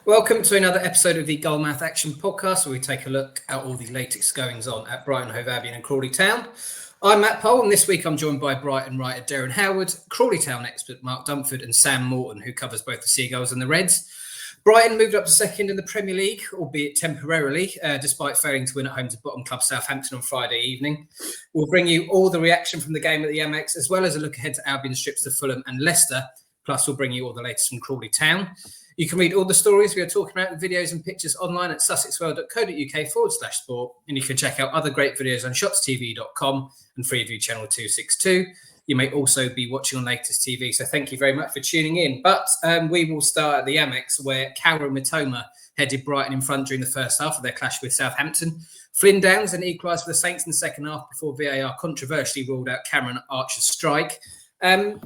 Welcome to another episode of the Gull-Mouth Action podcast, where we take a look at all the latest goings on at Brighton, Hove Albion and Crawley Town. I'm Matt Poll, and this week I'm joined by Brighton writer Derren Howard, Crawley Town expert Mark Dunford and Sam Morton, who covers both the Seagulls and the Reds. Brighton moved up to second in the Premier League, albeit temporarily, despite failing to win at home to bottom club Southampton on Friday evening. We'll bring you all the reaction from the game at the Amex, as well as a look ahead to Albion's trips to Fulham and Leicester. Plus, we'll bring you all the latest from Crawley Town. You can read all the stories we are talking about with videos and pictures online at sussexworld.co.uk/sport. And you can check out other great videos on shotstv.com and Freeview Channel 262. You may also be watching on latest TV. So thank you very much for tuning in. But we will start at the Amex, where Kaoru Mitoma headed Brighton in front during the first half of their clash with Southampton. Flynn Downs then equalised for the Saints in the second half before VAR controversially ruled out Cameron Archer's strike.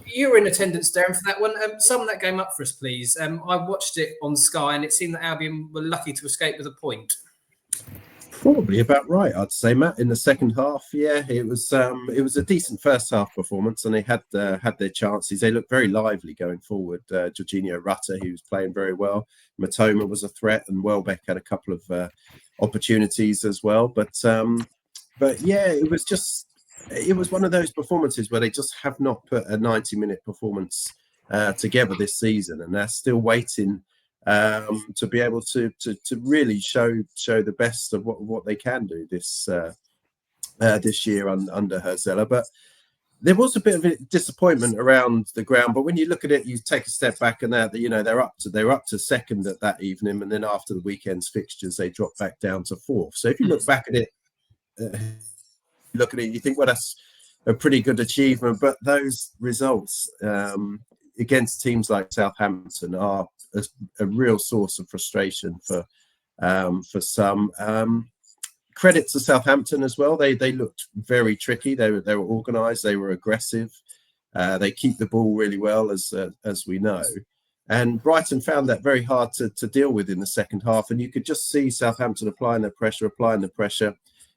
You were in attendance, Derren, for that one. Sum that game up for us, please. I watched it on Sky, and it seemed that Albion were lucky to escape with a point. Probably about right, I'd say, Matt. In the second half, yeah, it was a decent first half performance, and they had their chances. They looked very lively going forward. Jorginho Rutter, he was playing very well. Mitoma was a threat, and Welbeck had a couple of opportunities as well. But yeah, it was one of those performances where they just have not put a 90-minute performance together this season, and they're still waiting to be able to really show the best of what they can do this year under Herzella. But there was a bit of a disappointment around the ground. But when you look at it, you take a step back, and they're up to second at that evening, and then after the weekend's fixtures, they drop back down to fourth. So if you look back at it. You think, well, that's a pretty good achievement, but those results against teams like Southampton are a real source of frustration for some. Credit to Southampton as well. They looked very tricky. They were organised. They were aggressive. They keep the ball really well, as we know. And Brighton found that very hard to deal with in the second half. And you could just see Southampton applying the pressure.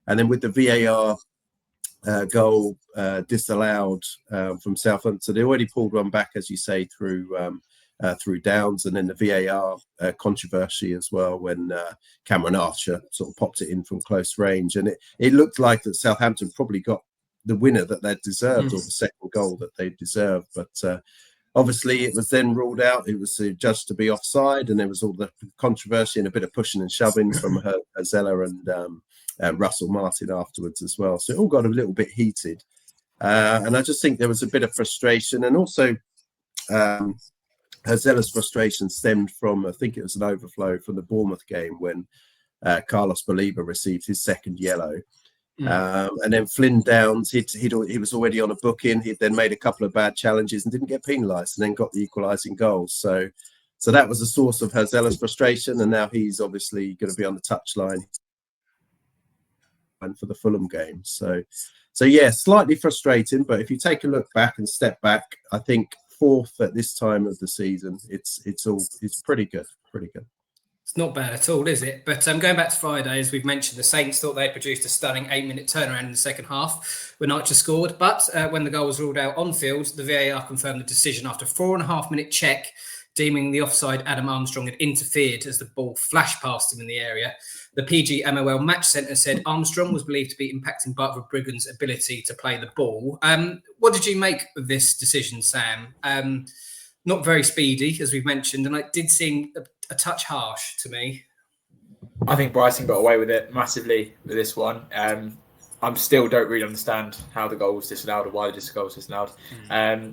And then with the VAR goal disallowed from Southampton, they already pulled one back, as you say, through Downs, and then the VAR controversy as well, when Cameron Archer sort of popped it in from close range, and it looked like that Southampton probably got the winner that they deserved, or the second goal that they deserved, but obviously it was then ruled out. It was judged to be offside, and there was all the controversy and a bit of pushing and shoving from Herzella and Russell Martin afterwards as well. So it all got a little bit heated. And I just think there was a bit of frustration. And also Herzella's frustration stemmed from, I think it was an overflow from the Bournemouth game when Carlos Baleba received his second yellow. And then Flynn Downs, he was already on a booking. He'd then made a couple of bad challenges and didn't get penalised, and then got the equalising goals. So that was a source of Herzella's frustration. And now he's obviously going to be on the touchline for the Fulham game. So yeah, slightly frustrating, but if you take a look back and step back, I think fourth at this time of the season, it's pretty good. It's not bad at all, is it? But going back to Friday, as we've mentioned, the Saints thought they produced a stunning 8-minute turnaround in the second half when Archer scored. But when the goal was ruled out on field, the VAR confirmed the decision after a 4.5-minute check, deeming the offside Adam Armstrong had interfered as the ball flashed past him in the area. The PG MOL Match Centre said Armstrong was believed to be impacting Bartford Brigham's ability to play the ball. What did you make of this decision, Sam? Not very speedy, as we've mentioned, and it did seem a touch harsh to me. I think Brighton got away with it massively with this one. I still don't really understand how the goal was disallowed or why the goal was disallowed.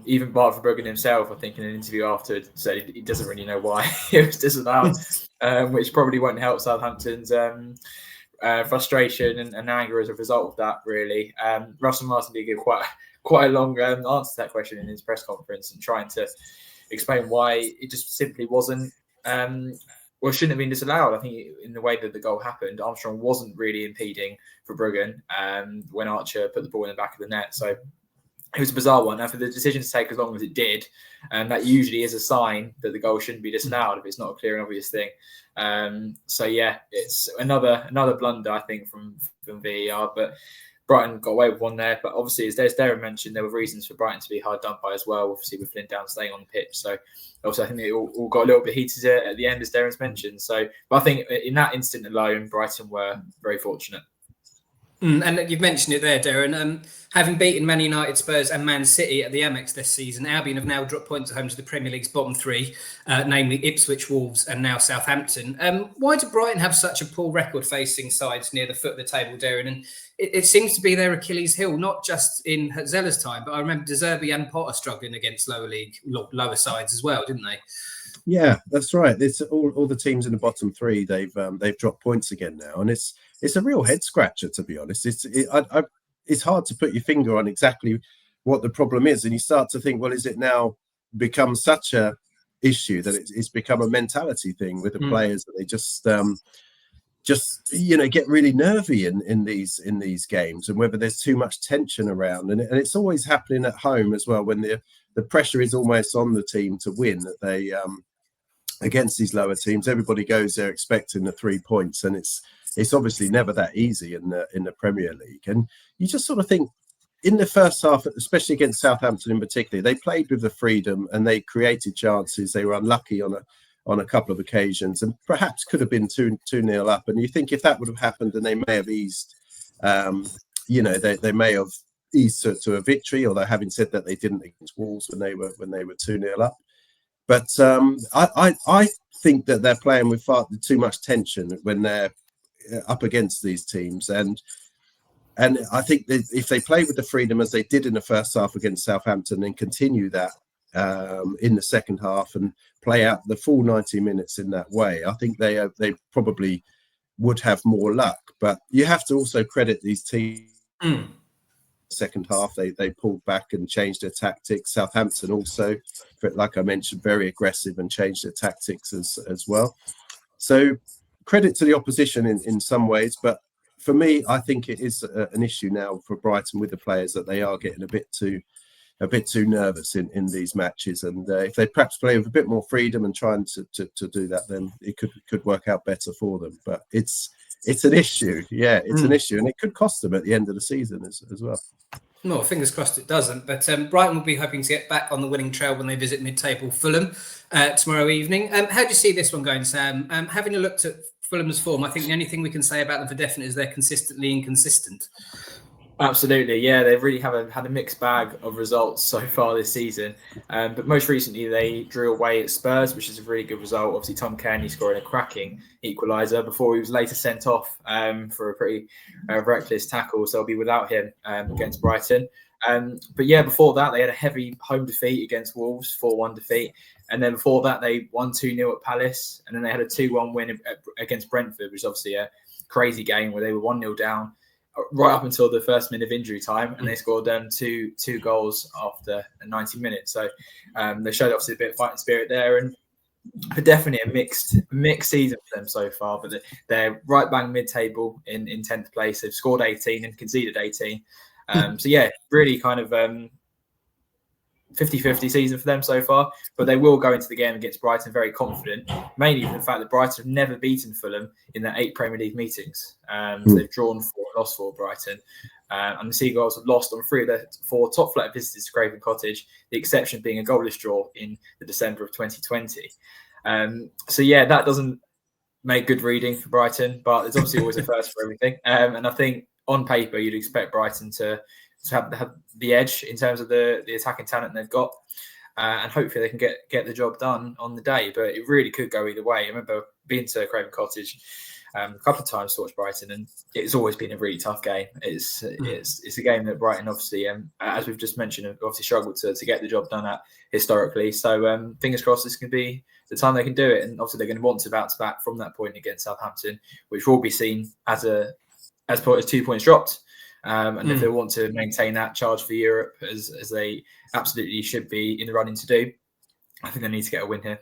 Even Bartford Brigham himself, I think, in an interview after, said he doesn't really know why it was disallowed, which probably won't help Southampton's frustration and anger as a result of that, really. Russell Martin did give quite a long answer to that question in his press conference, and trying to explain why it just simply wasn't, shouldn't have been disallowed. I think in the way that the goal happened, Armstrong wasn't really impeding for Brigham when Archer put the ball in the back of the net. So it was a bizarre one. Now, for the decision to take as long as it did, that usually is a sign that the goal shouldn't be disallowed if it's not a clear and obvious thing. So yeah, it's another blunder, I think, from VAR. But Brighton got away with one there, but obviously, as Derren mentioned, there were reasons for Brighton to be hard done by as well. Obviously, with Flynn Down staying on the pitch, so also I think they all got a little bit heated at the end, as Derren's mentioned. So, but I think in that instant alone, Brighton were very fortunate. And you've mentioned it there, Derren. Having beaten Man United, Spurs and Man City at the Amex this season, Albion have now dropped points at home to the Premier League's bottom three, namely Ipswich, Wolves and now Southampton. Why do Brighton have such a poor record facing sides near the foot of the table, Derren? And it seems to be their Achilles heel, not just in Zella's time, but I remember De Zerbi and Potter struggling against lower sides as well, didn't they? Yeah, that's right. It's all the teams in the bottom three. They've dropped points again now, and it's a real head scratcher, to be honest. It's hard to put your finger on exactly what the problem is, and you start to think, well, is it now become such a issue that it's become a mentality thing with the players that they just get really nervy in these games, and whether there's too much tension around, and it's always happening at home as well when the pressure is almost on the team to win, that they against these lower teams, everybody goes there expecting the 3 points, and it's obviously never that easy in the Premier League. And you just sort of think, in the first half, especially against Southampton in particular, they played with the freedom and they created chances. They were unlucky on a couple of occasions, and perhaps could have been 2-0 up. And you think if that would have happened, then they may have eased, they may have eased to a victory. Although having said that, they didn't against Wolves when they were 2-0 up. But I think that they're playing with far too much tension when they're up against these teams, and I think that if they play with the freedom as they did in the first half against Southampton and continue that in the second half and play out the full 90 minutes in that way, I think they probably would have more luck. But you have to also credit these teams. Second half, they pulled back and changed their tactics. Southampton also, like I mentioned, very aggressive and changed their tactics as well. So credit to the opposition in some ways, but for me, I think it is an issue now for Brighton with the players that they are getting a bit too nervous in these matches. And if they perhaps play with a bit more freedom and trying to do that, then it could work out better for them. But it's an issue. Yeah, it's an issue, and it could cost them at the end of the season as well. No, fingers crossed it doesn't. But Brighton will be hoping to get back on the winning trail when they visit mid-table Fulham tomorrow evening. How do you see this one going, Sam? Having a look at Fulham's form, I think the only thing we can say about them for definite is they're consistently inconsistent. Absolutely, yeah. They really have had a mixed bag of results so far this season. But most recently, they drew away at Spurs, which is a really good result. Obviously, Tom Kearney scoring a cracking equaliser before he was later sent off for a pretty reckless tackle. So I'll be without him against Brighton. But yeah, before that, they had a heavy home defeat against Wolves, 4-1 defeat. And then before that, they won 2-0 at Palace. And then they had a 2-1 win against Brentford, which is obviously a crazy game where they were 1-0 down right up until the first minute of injury time, and they scored two goals after 90 minutes. So they showed obviously a bit of fighting spirit there, and definitely a mixed season for them so far. But they're right bang mid-table in 10th place. They've scored 18 and conceded 18. So yeah, really kind of 50-50 season for them so far, but they will go into the game against Brighton very confident, mainly for the fact that Brighton have never beaten Fulham in their 8 Premier League meetings. So they've drawn 4, lost 4 Brighton. And the Seagulls have lost on 3 of their 4 top flight visitors to Craven Cottage, the exception being a goalless draw in the December of 2020. So yeah, that doesn't make good reading for Brighton, but it's obviously always a first for everything. And I think on paper, you'd expect Brighton to have the edge in terms of the attacking talent they've got, and hopefully they can get the job done on the day. But it really could go either way. I remember being to Craven Cottage a couple of times to watch Brighton, and it's always been a really tough game. It's a game that Brighton obviously, as we've just mentioned, have obviously struggled to get the job done at historically. So fingers crossed this can be the time they can do it, and obviously they're going to want to bounce back from that point against Southampton, which will be seen as 2 points dropped. And if they want to maintain that charge for Europe, as they absolutely should be in the running to do, I think they need to get a win here.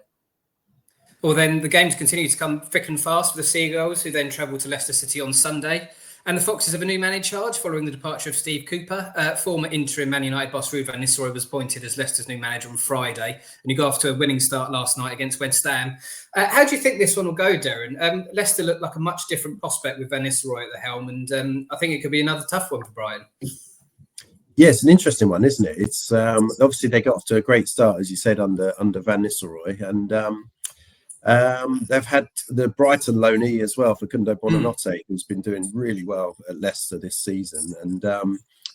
Well, then the games continue to come thick and fast for the Seagulls, who then travel to Leicester City on Sunday. And the Foxes have a new man in charge following the departure of Steve Cooper. Former interim Man United boss Ruud van Nistelrooy was appointed as Leicester's new manager on Friday, and he got off to a winning start last night against West Ham. How do you think this one will go, Derren? Leicester looked like a much different prospect with van Nistelrooy at the helm, and I think it could be another tough one for Brighton. Yeah, it's an interesting one, isn't it? It's obviously they got off to a great start, as you said, under Van Nistelrooy, and they've had the Brighton loanee as well, Facundo Buonanotte, who's been doing really well at Leicester this season. And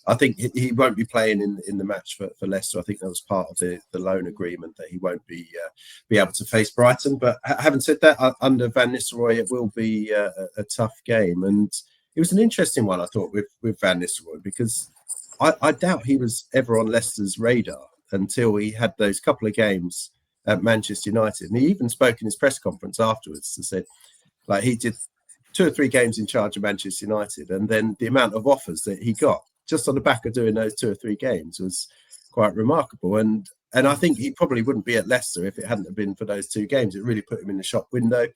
I think he won't be playing in the match for Leicester. I think that was part of the loan agreement that he won't be able to face Brighton. But having said that, under Van Nistelrooy, it will be a tough game. And it was an interesting one, I thought, with Van Nistelrooy, because I doubt he was ever on Leicester's radar until he had those couple of games at Manchester United. And he even spoke in his press conference afterwards and said, like, he did 2 or 3 games in charge of Manchester United, and then the amount of offers that he got just on the back of doing those 2 or 3 games was quite remarkable. And I think he probably wouldn't be at Leicester if it hadn't have been for those 2 games. It really put him in the shop window,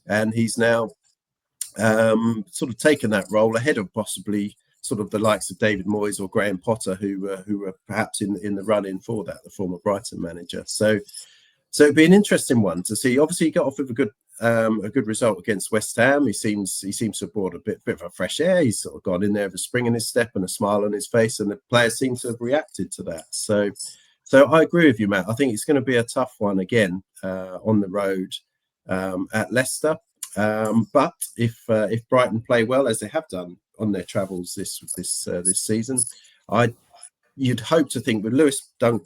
and he's now sort of taken that role ahead of possibly sort of the likes of David Moyes or Graham Potter, who were perhaps in the run-in for that, the former Brighton manager. So it'd be an interesting one to see. Obviously, he got off with a good result against West Ham. He seems to have brought a bit of a fresh air. He's sort of gone in there with a spring in his step and a smile on his face, and the players seem to have reacted to that. So I agree with you, Matt. I think it's going to be a tough one again on the road at Leicester. But if Brighton play well, as they have done on their travels this season, you'd hope to think with Lewis Dunk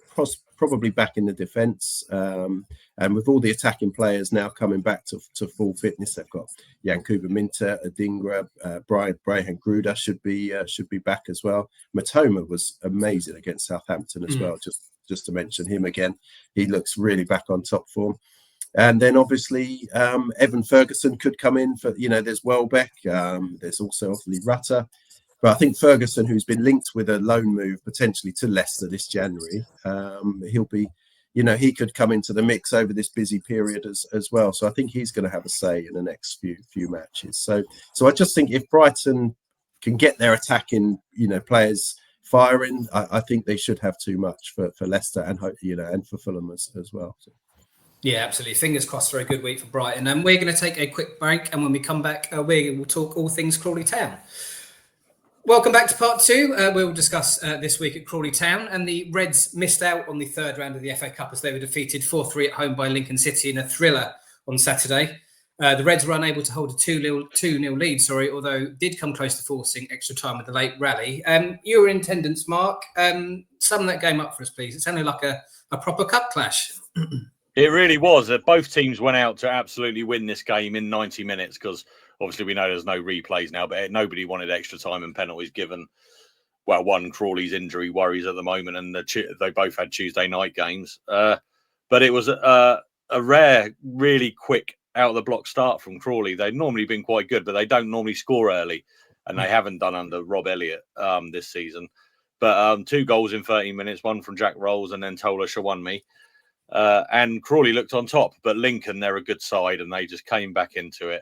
probably back in the defence, and with all the attacking players now coming back to full fitness, they've got Yankuba Minter, Adingra, Brian Gruder should be back as well. Matoma was amazing against Southampton as well. Just to mention him again, he looks really back on top form. And then obviously Evan Ferguson could come in for, there's Welbeck, there's also obviously Rutter. But I think Ferguson, who's been linked with a loan move potentially to Leicester this January, he'll be, he could come into the mix over this busy period as well. So I think he's going to have a say in the next few matches. So I just think if Brighton can get their attacking, players firing, I think they should have too much for Leicester and and for Fulham as well. So. Yeah, absolutely. Fingers crossed for a good week for Brighton. And we're going to take a quick break. And when we come back, we will talk all things Crawley Town. Welcome back to part 2. We'll discuss this week at Crawley Town. And the Reds missed out on the 3rd round of the FA Cup as they were defeated 4-3 at home by Lincoln City in a thriller on Saturday. The Reds were unable to hold a 2-0 lead, although did come close to forcing extra time with the late rally. You were in attendance, Mark. Sum that game up for us, please. It sounded like a proper cup clash. It really was. Both teams went out to absolutely win this game in 90 minutes because obviously we know there's no replays now, but nobody wanted extra time and penalties given. Well, one, Crawley's injury worries at the moment, and they both had Tuesday night games. But it was a rare, really quick out-of-the-block start from Crawley. They've normally been quite good, but they don't normally score early, and they haven't done under Rob Elliott this season. But 2 goals in 30 minutes, one from Jack Rolls and then Tola Shawanmi. And Crawley looked on top, but Lincoln, they're a good side, and they just came back into it.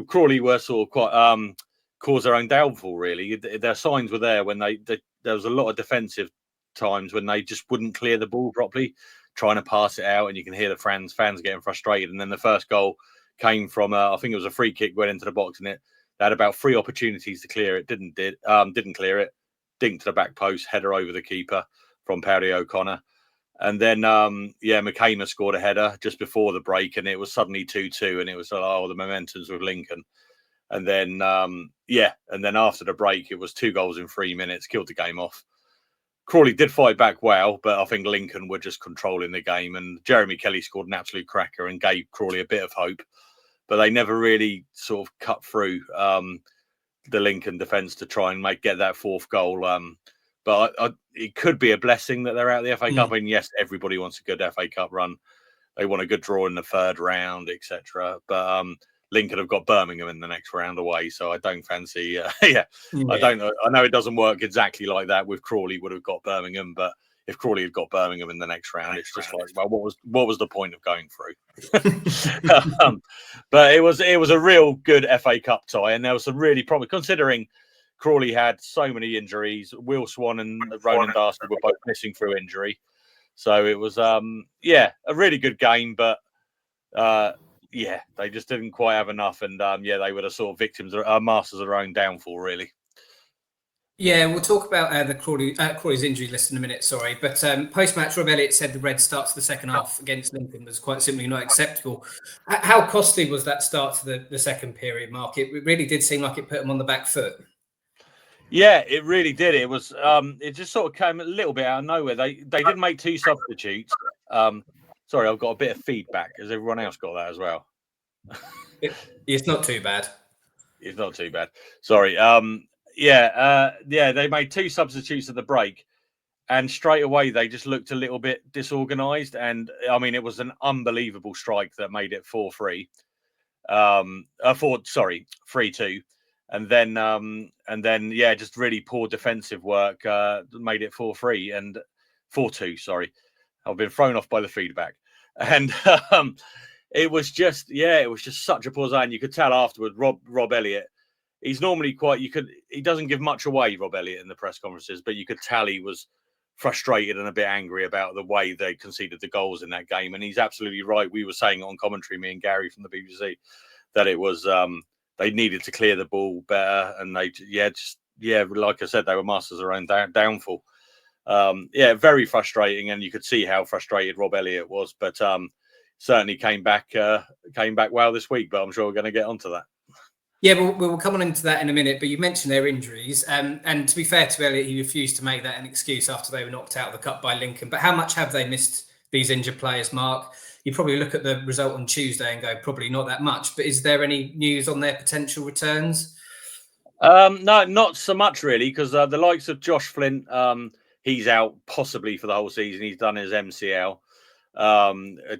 Crawley were sort of quite caused their own downfall, really. Their signs were there when there was a lot of defensive times when they just wouldn't clear the ball properly, trying to pass it out, and you can hear the fans getting frustrated. And then the first goal came from I think it was a free kick went into the box, and they had about 3 opportunities to clear it, didn't clear it, dinked to the back post, header over the keeper from Perry O'Connor. And then, McKenna scored a header just before the break, and it was suddenly 2-2, and it was, the momentum's with Lincoln. And then, and then after the break, it was 2 goals in 3 minutes, killed the game off. Crawley did fight back well, but I think Lincoln were just controlling the game, and Jeremy Kelly scored an absolute cracker and gave Crawley a bit of hope, but they never really sort of cut through the Lincoln defence to try and get that 4th goal. But it could be a blessing that they're out of the FA Cup. And yes, everybody wants a good FA Cup run. They want a good draw in the 3rd round, etc. But Lincoln have got Birmingham in the next round away, so I don't fancy. I don't know. I know it doesn't work exactly like that. With Crawley, would have got Birmingham, but if Crawley had got Birmingham in the next round, it's just like, well, what was the point of going through? But it was a real good FA Cup tie, and there was some really promise considering. Crawley had so many injuries. Will Swan and Ronan Darcy were both missing through injury. So it was, a really good game, but they just didn't quite have enough. And they were the sort of victims, masters of their own downfall, really. Yeah, we'll talk about the Crawley's injury list in a minute, sorry. But post-match, Rob Elliott said the red start to the second half against Lincoln was quite simply not acceptable. How costly was that start to the second period, Mark? It really did seem like it put them on the back foot. Yeah, it really did. It was. It just sort of came a little bit out of nowhere. They did make 2 substitutes. Sorry, I've got a bit of feedback. Has everyone else got that as well? It's not too bad. It's not too bad. Sorry. They made 2 substitutes at the break, and straight away they just looked a little bit disorganised. And I mean, it was an unbelievable strike that made it 4-3. 3-2. And then, just really poor defensive work made it 4-3 and 4-2. Sorry, I've been thrown off by the feedback, and it was just such a poor zone. You could tell afterward. Rob Elliott, he's normally he doesn't give much away, Rob Elliott, in the press conferences, but you could tell he was frustrated and a bit angry about the way they conceded the goals in that game. And he's absolutely right. We were saying on commentary, me and Gary from the BBC, that it was. They needed to clear the ball better, and like I said, they were masters of their own downfall. Very frustrating, and you could see how frustrated Rob Elliott was. But certainly came back well this week. But I'm sure we're going to get onto that. Yeah, we'll come on into that in a minute. But you mentioned their injuries, and to be fair to Elliott, he refused to make that an excuse after they were knocked out of the cup by Lincoln. But how much have they missed these injured players, Mark? You probably look at the result on Tuesday and go, probably not that much. But is there any news on their potential returns? No, not so much really, because the likes of Josh Flint, he's out possibly for the whole season. He's done his MCL.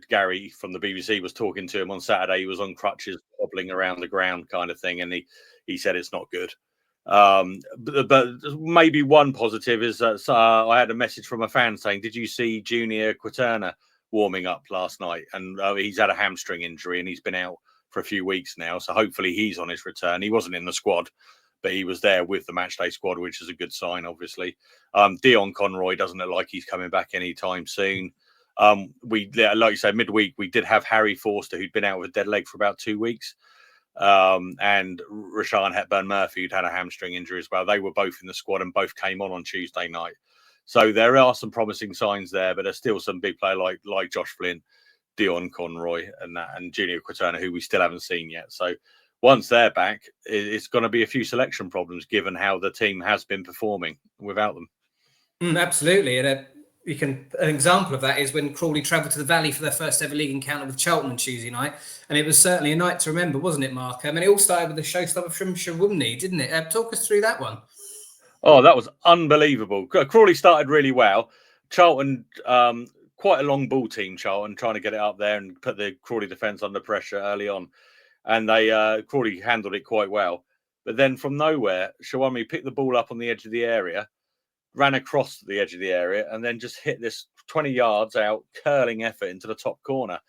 Gary from the BBC was talking to him on Saturday. He was on crutches, wobbling around the ground kind of thing, and he said it's not good. But maybe one positive is that I had a message from a fan saying, did you see Junior Quaterna warming up last night? And he's had a hamstring injury and he's been out for a few weeks now, so hopefully he's on his return. He wasn't in the squad, but he was there with the matchday squad, which is a good sign, obviously. Dion Conroy doesn't look like he's coming back anytime soon. Like you said, midweek we did have Harry Forster, who'd been out with a dead leg for about 2 weeks, and Rashaan Hepburn-Murphy, who'd had a hamstring injury as well. They were both in the squad and both came on Tuesday night. So there are some promising signs there, but there's still some big players like Josh Flint, Dion Conroy, and Junior Quaterna, who we still haven't seen yet. So once they're back, it's going to be a few selection problems, given how the team has been performing without them. Absolutely. And an example of that is when Crawley travelled to the Valley for their first ever league encounter with Charlton on Tuesday night. And it was certainly a night to remember, wasn't it, Mark? I mean, it all started with the showstopper from Shawumni, didn't it? Talk us through that one. Oh, that was unbelievable. Crawley started really well. Charlton, quite a long ball team, Charlton, trying to get it up there and put the Crawley defence under pressure early on. And Crawley handled it quite well. But then from nowhere, Shawumni picked the ball up on the edge of the area, ran across the edge of the area, and then just hit this 20 yards out, curling effort into the top corner.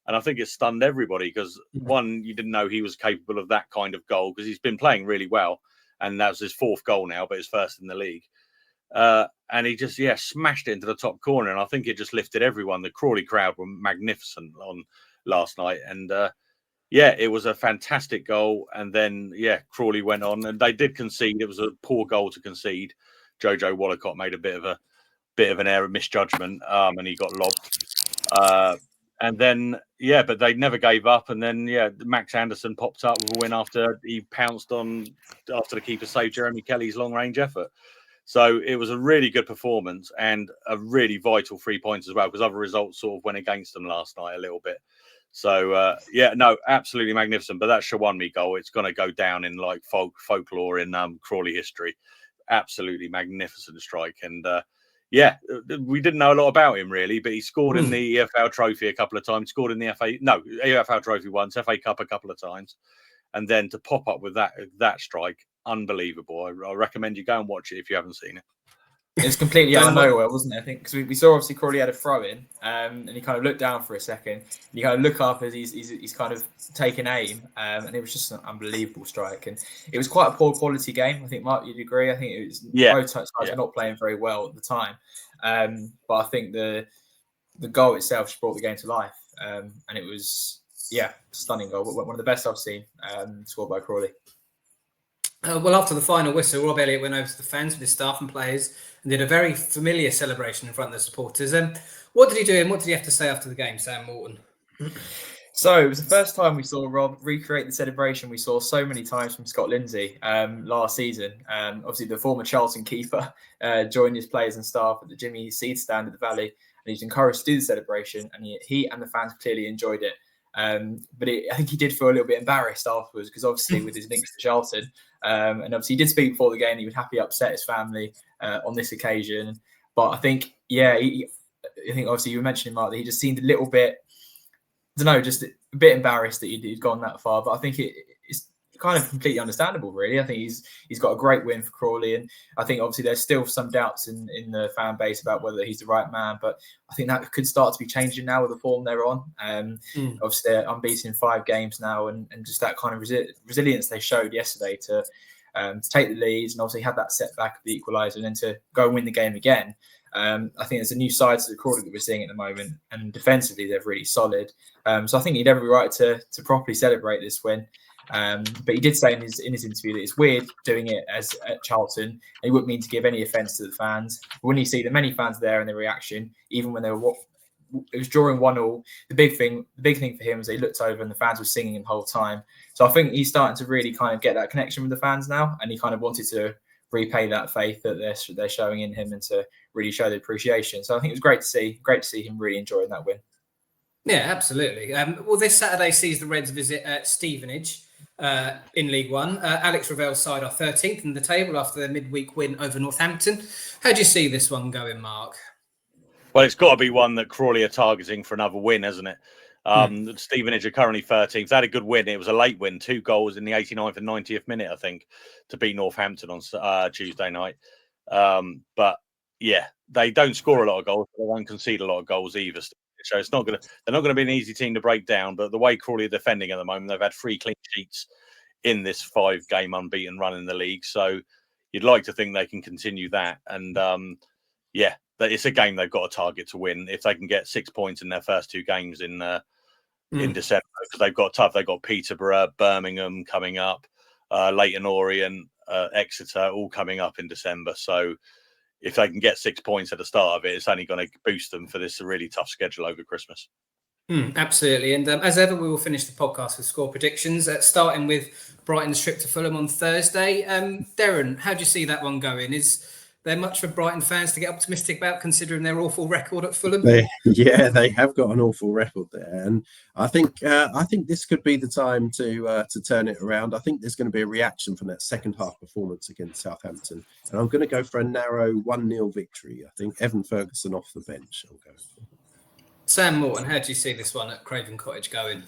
And I think it stunned everybody because, one, you didn't know he was capable of that kind of goal because he's been playing really well. And that was his 4th goal now, but his 1st in the league. And he just, smashed it into the top corner. And I think it just lifted everyone. The Crawley crowd were magnificent on last night. And it was a fantastic goal. And then, Crawley went on and they did concede. It was a poor goal to concede. Jojo Wallacott made a bit of an error, misjudgment, and he got lobbed. And then, but they never gave up. And then, Max Anderson popped up with a win after he pounced after the keeper saved Jeremy Kelly's long-range effort. So it was a really good performance and a really vital 3 points as well, because other results sort of went against them last night a little bit. So, absolutely magnificent. But that Shawumni goal, it's going to go down in like folklore in Crawley history. Absolutely magnificent strike. And, we didn't know a lot about him really, but he scored in the EFL Trophy a couple of times, scored in the EFL Trophy once, FA Cup a couple of times. And then to pop up with that strike, unbelievable. I recommend you go and watch it if you haven't seen it. It was completely out of nowhere, wasn't it? I think because we saw obviously Crawley had a throw in, and he kind of looked down for a second. And you kind of look up as he's kind of taken aim, and it was just an unbelievable strike. And it was quite a poor quality game. I think Mark, you'd agree. I think it was both sides were not playing very well at the time, but I think the goal itself just brought the game to life, and it was stunning goal. One of the best I've seen scored by Crawley. Well, after the final whistle, Rob Elliott went over to the fans with his staff and players and did a very familiar celebration in front of the supporters. What did he do and what did he have to say after the game, Sam Morton? So it was the first time we saw Rob recreate the celebration we saw so many times from Scott Lindsay last season. Obviously, the former Charlton keeper joined his players and staff at the Jimmy Seed stand at the Valley, and he was encouraged to do the celebration, and he and the fans clearly enjoyed it. But I think he did feel a little bit embarrassed afterwards because obviously with his links to Charlton, and obviously he did speak before the game. He would happily upset his family on this occasion. But I think, I think obviously you were mentioning, Mark, that he just seemed a little bit, I don't know, just a bit embarrassed that he'd gone that far. But I think it's kind of completely understandable, really. I think he's got a great win for Crawley, and I think obviously there's still some doubts in the fan base about whether he's the right man, but I think that could start to be changing now with the form they're on. Obviously they're unbeaten in 5 games now, and just that kind of resilience they showed yesterday to take the lead, and obviously had that setback of the equaliser, and then to go and win the game again. I think there's a new side to the Crawley that we're seeing at the moment, and defensively they're really solid. So I think he'd every right to properly celebrate this win. But he did say in his interview that it's weird doing it at Charlton, and he wouldn't mean to give any offence to the fans. But when you see the many fans there and their reaction, even when it was drawing 1-1, the big thing for him was they looked over and the fans were singing him the whole time. So I think he's starting to really kind of get that connection with the fans now, and he kind of wanted to repay that faith that they're showing in him and to really show the appreciation. So I think it was great to see him really enjoying that win. Yeah, absolutely. Well, this Saturday sees the Reds visit Stevenage in League One. Alex Ravel's side are 13th in the table after their midweek win over Northampton. How do you see this one going, Mark? Well, it's got to be one that Crawley are targeting for another win, hasn't it? Stevenage are currently 13th. They had a good win. It was a late win, 2 goals in the 89th and 90th minute, I think, to beat Northampton on Tuesday night. But yeah, they don't score a lot of goals. They don't concede a lot of goals either. So they're not going to be an easy team to break down. But the way Crawley are defending at the moment, they've had 3 clean sheets in this 5-game unbeaten run in the league. So you'd like to think they can continue that. And it's a game they've got a target to win if they can get 6 points in their first 2 games in December, because they've got tough. They've got Peterborough, Birmingham coming up, Leyton Orient, Exeter all coming up in December. So if they can get 6 points at the start of it, it's only going to boost them for this really tough schedule over Christmas. Absolutely. And as ever, we will finish the podcast with score predictions, starting with Brighton's trip to Fulham on Thursday. Derren, how do you see that one going? Is there much for Brighton fans to get optimistic about, considering their awful record at Fulham? They have got an awful record there, and I think this could be the time to turn it around. I think there's going to be a reaction from that second half performance against Southampton, and I'm going to go for a narrow 1-0 victory. I think Evan Ferguson off the bench. I'll go for. Sam Morton, how do you see this one at Craven Cottage going?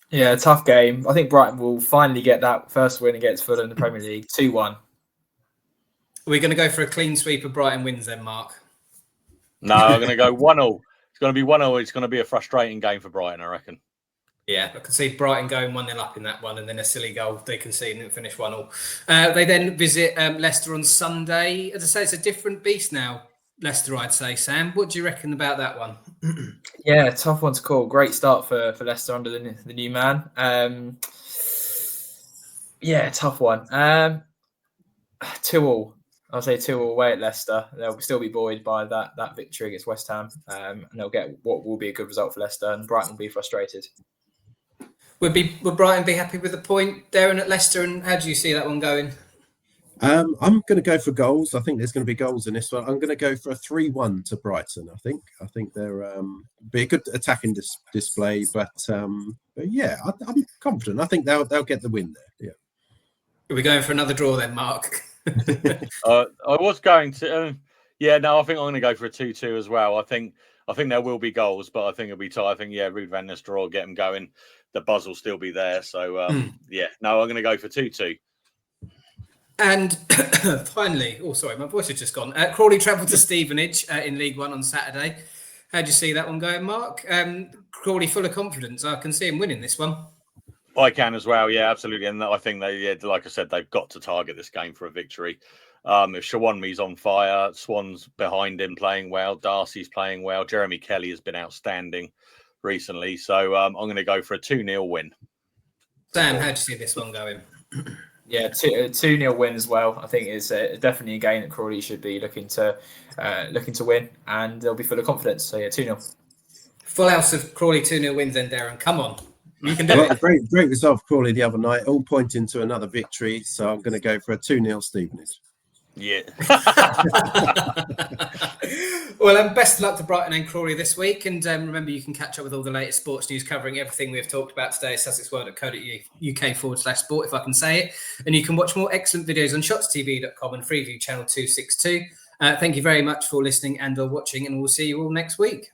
Yeah, tough game. I think Brighton will finally get that first win against Fulham in the Premier League, 2-1. Are we going to go for a clean sweep of Brighton wins then, Mark? No, I'm going to go 1-0. It's going to be 1-0. It's going to be a frustrating game for Brighton, I reckon. Yeah, I can see Brighton going 1-0 up in that one, and then a silly goal they concede and finish 1-0. They then visit Leicester on Sunday. As I say, it's a different beast now, Leicester, I'd say. Sam, what do you reckon about that one? Yeah, tough one to call. Great start for Leicester under the new man. Tough one. 2-2. I'll say 2-2 away at Leicester. They'll still be buoyed by that victory against West Ham, and they'll get what will be a good result for Leicester, and Brighton will be frustrated. Would Brighton be happy with the point, Derren, at Leicester, and how do you see that one going? I'm going to go for goals. I think there's going to be goals in this one. I'm going to go for a 3-1 to Brighton. I think they're be a good attacking display, but yeah, I'm confident. I think they'll get the win there. Yeah. Are we going for another draw then, Mark? I was going to. I think I'm going to go for a 2-2 as well. I think there will be goals, but I think it'll be tight. I think Ruud van Nistelrooy will get them going. The buzz will still be there. So I'm going to go for 2-2. And finally, my voice has just gone. Crawley travelled to Stevenage in League One on Saturday. How do you see that one going, Mark? Crawley full of confidence. I can see him winning this one. I can as well, yeah, absolutely. And I think like I said, they've got to target this game for a victory. If Shawonmi's on fire, Swan's behind him playing well, Darcy's playing well, Jeremy Kelly has been outstanding recently. So I'm going to go for a 2-0 win. Sam, how do you see this one going? Yeah, 2-0 win as well. I think it's definitely a game that Crawley should be looking to win, and they'll be full of confidence. So yeah, 2-0. Full house of Crawley 2-0 wins then, Derren. Come on. You can do it. A great result for Crawley the other night, all pointing to another victory. So I'm going to go for a 2-0 Stevenage. Yeah. Well, best of luck to Brighton and Crawley this week. And remember, you can catch up with all the latest sports news covering everything we've talked about today at sussexworld.co.uk/sport, if I can say it. And you can watch more excellent videos on shotstv.com and Freeview channel 262. Thank you very much for listening and or watching, and we'll see you all next week.